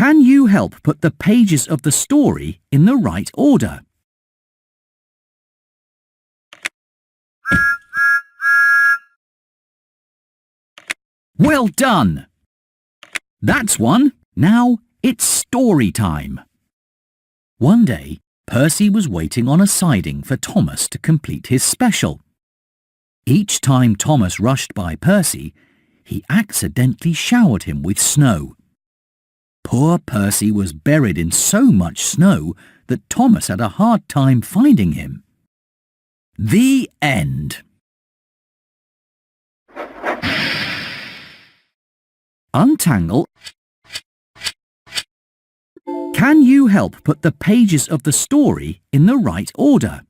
Can you help put the pages of the story in the right order? Well done! That's one. Now it's story time. One day, Percy was waiting on a siding for Thomas to complete his special. Each time Thomas rushed by Percy, he accidentally showered him with snow. Poor Percy was buried in so much snow that Thomas had a hard time finding him. The end. Untangle. Can you help put the pages of the story in the right order?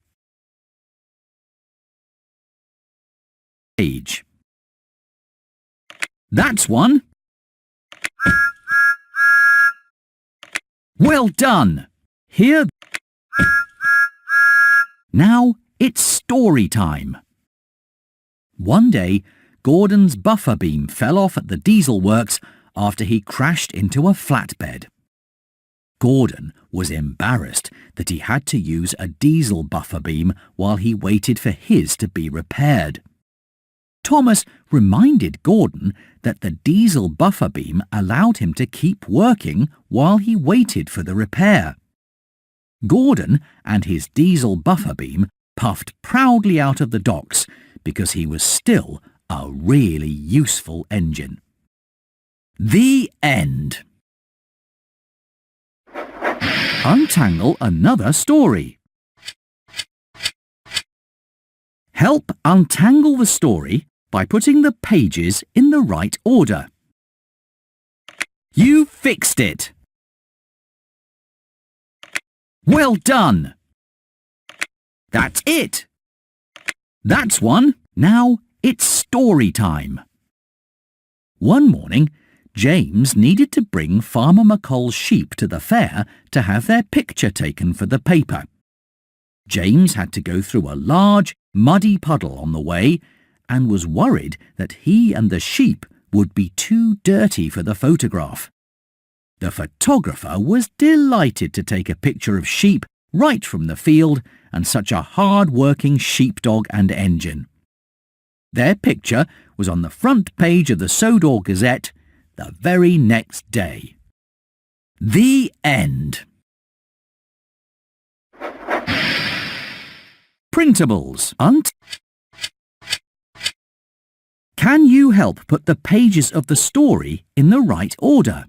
Page. That's one. Well done! Here. Now it's story time. One day, Gordon's buffer beam fell off at the diesel works after he crashed into a flatbed. Gordon was embarrassed that he had to use a diesel buffer beam while he waited for his to be repaired. Thomas reminded Gordon that the diesel buffer beam allowed him to keep working while he waited for the repair. Gordon and his diesel buffer beam puffed proudly out of the docks because he was still a really useful engine. The end. Untangle another story. Help untangle the story by putting the pages in the right order. You fixed it! Well done! That's it! That's one. Now it's story time. One morning, James needed to bring Farmer McColl's sheep to the fair to have their picture taken for the paper. James had to go through a large, muddy puddle on the way and was worried that he and the sheep would be too dirty for the photograph. The photographer was delighted to take a picture of sheep right from the field and such a hard-working sheepdog and engine. Their picture was on the front page of the Sodor Gazette the very next day. The end. Printables. Can you help put the pages of the story in the right order?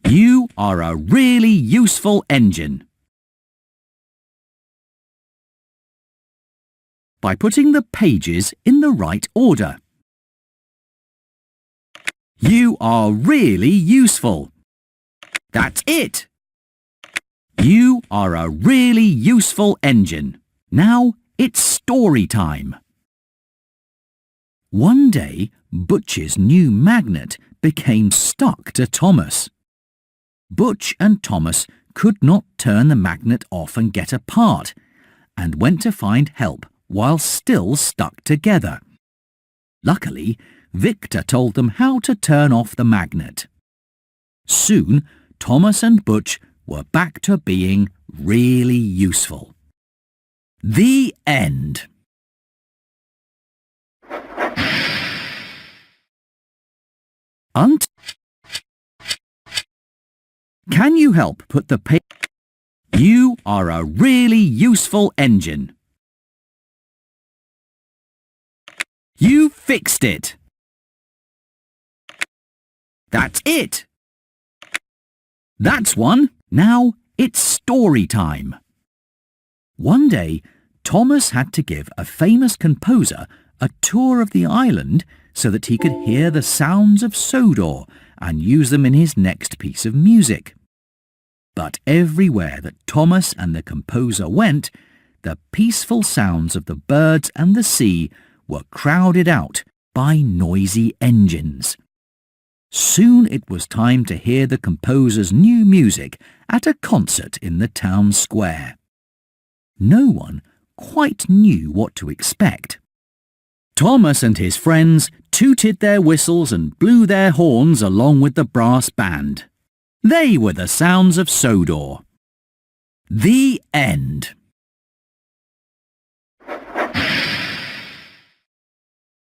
You are a really useful engine. By putting the pages in the right order. You are really useful. That's it. You are a really useful engine. Now it's story time. One day, Butch's new magnet became stuck to Thomas. Butch and Thomas could not turn the magnet off and get apart, and went to find help while still stuck together. Luckily, Victor told them how to turn off the magnet. Soon, Thomas and Butch were back to being really useful. The end. Can you help put the page? You are a really useful engine. You fixed it. That's it. That's one. Now it's story time. One day, Thomas had to give a famous composer a tour of the island so that he could hear the sounds of Sodor and use them in his next piece of music. But everywhere that Thomas and the composer went, the peaceful sounds of the birds and the sea were crowded out by noisy engines. Soon it was time to hear the composer's new music at a concert in the town square. No one quite knew what to expect. Thomas and his friends tooted their whistles and blew their horns along with the brass band. They were the sounds of Sodor. The end.